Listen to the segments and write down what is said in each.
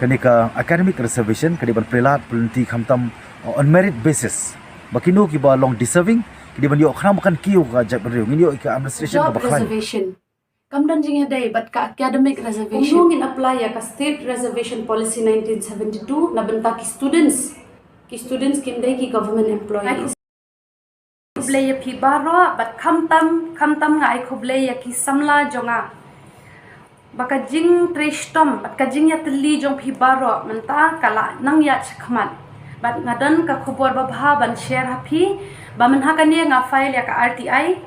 Kenika academic reservation kadiban prelat pelenti khamtam on merit basis. Bakino ki ba long deserving kadiban yo khram kan kiu ka jab riu ngin yo ka administration ka Job bakhan. reservation. Kamdan jing day but ka academic reservation. Umungin apply ya ka state reservation policy 1972 na benta ki students. Ki students kinday ki government employees. Kublay ya pi baro but khamtam nga ai kublay ya ki samla jonga. Baka jing tristom bat ka jing ya tli jong pi baro menta kala nang ya chakmat. Bat ngadan ka khubor babha ban share hapi ba man hakani nga file ya ka RTI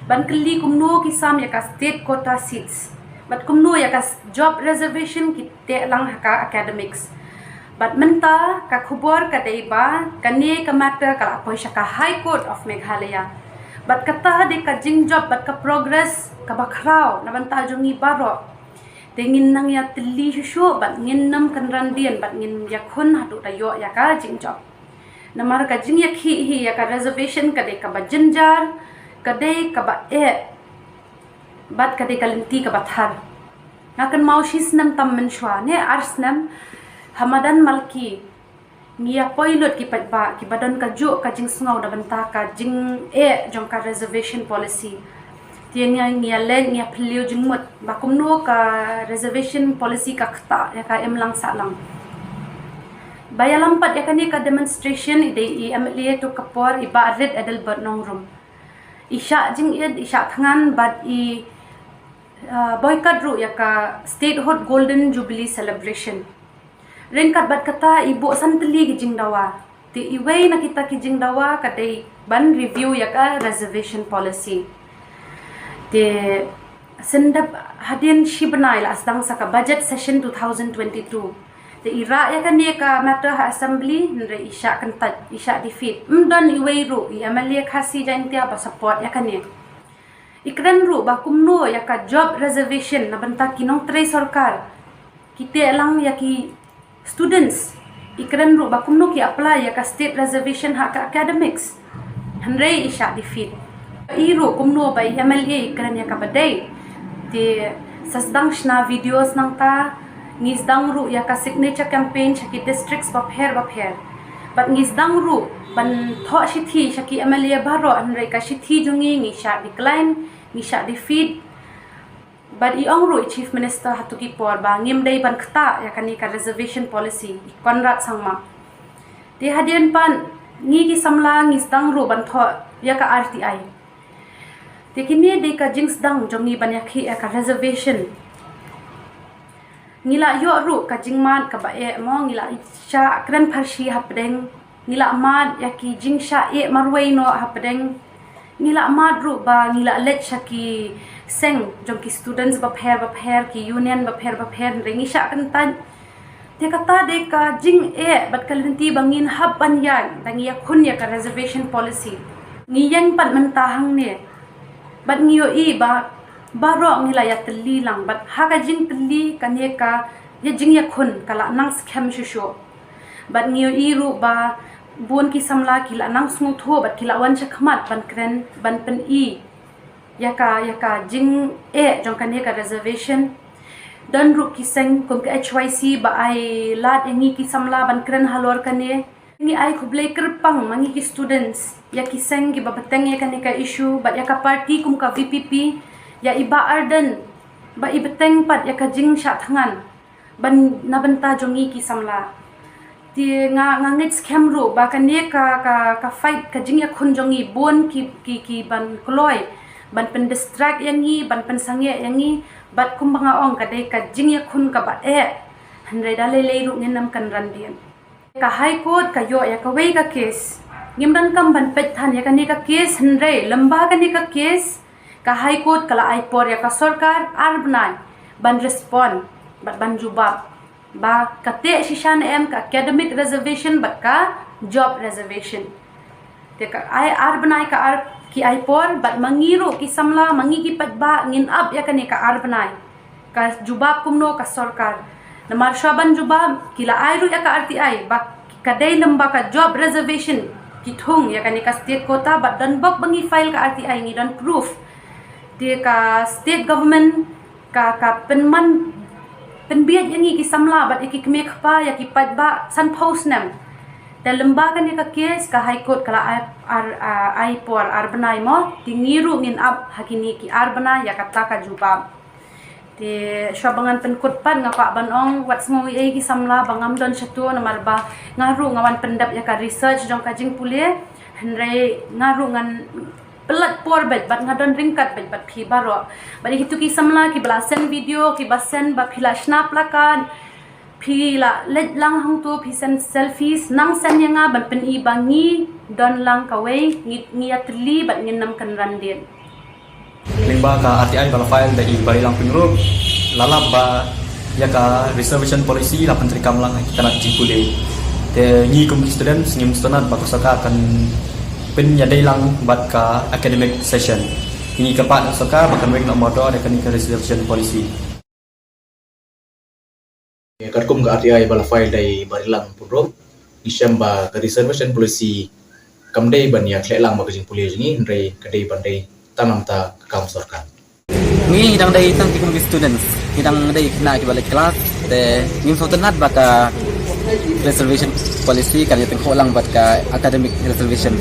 ban kli kumno ki sam ya ka state quota seats. Bat kumno ya ka job reservation ki te lang ka academics. Bat menta ka khubor ka deiba kani ka matter kala poisha ka High Court of Meghalaya. Bat kata de ka jing job bat ka progress ka bakraw na banta jongi baro. Tengin nang ya tili shushu bat ngin nam kan randian bat ngin ya khun hatu tayo ya ka jing job. Namar ka jing ya hi ya ka reservation ka de ka ba jinjar ka de ka ba bat ka de ka linti ka bathar. Ngakan mau shis nam tam men shwa ne ars nam Hamadan Malki ngia poilot ki patba ki badan ka ju ka jing sngau da banta ka jing jong ka reservation policy. Tiangnya ngia len ngia peliu jengmut bakumno ka reservation policy ka khta ya ka emlang salang. Baya lampat ya kani ka demonstration ide I amli to kapor iba red Adelbert nongrum. Isha jing isha thangan bad I boycott ru ya ka statehood golden jubilee celebration. Ringkat bat kata ibu santeli ki jing dawa. Ti iway na kita ki jing dawa kadai ban review ya ka reservation policy. Te sendap hadian shibnai la asdang saka budget session 2022. Te ira ya kan ka matter ha assembly nre isha kan tat isha defeat. Mdon iway ru I amalia khasi jantia ba support ya kan ikran ru ba kumno ya ka job reservation na banta kinong tre sarkar. Kite lang ya ki students ikran ru ba kumno ki apply ya ka state reservation ha ka academics. Hanre isha defeat. Iro kumno ba MLA ikran ya kabadai ti sasdang shna videos nang ta ngisdang ru ya ka signature campaign chaki districts bapher but ngisdang ru ban tho shithi chaki MLA baro anre ka shithi jungi ngisha decline ngisha defeat but iong ru chief minister hatuki por ba ngimdai ban khta ya kani ka reservation policy Konrad Sangma ti hadian pan ngi ki samla ngisdang ru ban tho ya ka RTI. Tekini de ka jings dang jongi banyakhi ka reservation. Ngila yo ru ka jingman ka ba mo ngila sha kran pharshi hapdeng ngila mad yaki jingsha marway no hapdeng ngila mad ru ba ngila let shaki seng jongki students ba pher ki union ba pher rengi sha kan tan te kata de ka jing bat kalinti bangin hab banyan dangi ya khun ya ka reservation policy ngiyan pat mentahang ne bat ngiyo ba baro ngila ya teli lang bat haga jing teli kanye ka ya jing ya khun kala nang scam shusho bat ngiyo ru ba buon ki samla kila nang smooth ho bat kila wan chakmat ban kren ban pen ya ka jing jong kanye ka reservation dan ru ki seng kum ka HYC ba ai lat engi ki samla ban kren halor kanye ni ai khublei kerpang mangi ki students ya kiseng ki babateng ya kanika issue bat ya ka party kum ka VPP ya iba arden ba ibeteng pat ya ka jing sha thangan ban nabenta jongi ki samla ti nga ngit scam ru ba kane ka fight ka jing ya khun jongi bon ki ban kloi ban pen distract yangi ban pen sangye yangi bat kum banga ong ka dei ka jing ya khun ka ba hanre dale le ru ngenam kan randian ka High Court ka yo ya ka wei ka case ngimran kam ban pet than ya ka ni ka case hanre lamba ka ni ka case ka High Court kala ai por ya ka sarkar arbnai ban respond ban jubab ba ka te shishan ka academic reservation bat ka job reservation te ka ai arbnai ka ki ai por bat mangiro ki samla mangi ki patba ngin up ya ka ni ka arbnai ka jubab kumno ka sarkar namar shaban jubab kila airu ya ka RTI ba kadai lamba ka job reservation kithung ya kani ka state quota but dan bak bangi file ka RTI ni dan proof dia ka state government ka penman penbiat yang iki samla bat iki kemek pa ya ki pat ba san post nem dan lembaga ni ka kes ka high court kala ai por arbanai mo tingiru ngin up hakini ki arbana ya kata ka juba di syabangan penkutpan ngapa banong wat semua ki samla bangam don satu nomor ba ngaru ngawan pendap ya ka research jong kajing pule henry ngaru ngan pelat por bet bat ngadon ringkat bet bat phi baro bari hitu ki samla ki belasan video ki basen ba phila snap lakan phila let lang hang tu phi sen selfies nang sen yanga ban pen i bangi don lang kawai ngiatli bat nginam kan randin limba ka RTI bala file da i bari lang pingrub lalap ba ya ka reservation policy la pentri kam lang kita nak cipule te ni kum student ngim student ba kusaka kan pen ya dai lang bat ka academic session ini kepat saka bakan wek nak modo ada kan reservation policy Karkum ke RTI bala file dari barilang pudrom isam ba ke reservation policy kamdai ban ya klelang ba kajing pulis ni ndai kadai bandai tanam ta kam sorkan ni hidang dai tang tikum students hidang dai kena ki balik kelas de ngim sotenat baka reservation policy kan ya tengko lang bat ka academic reservation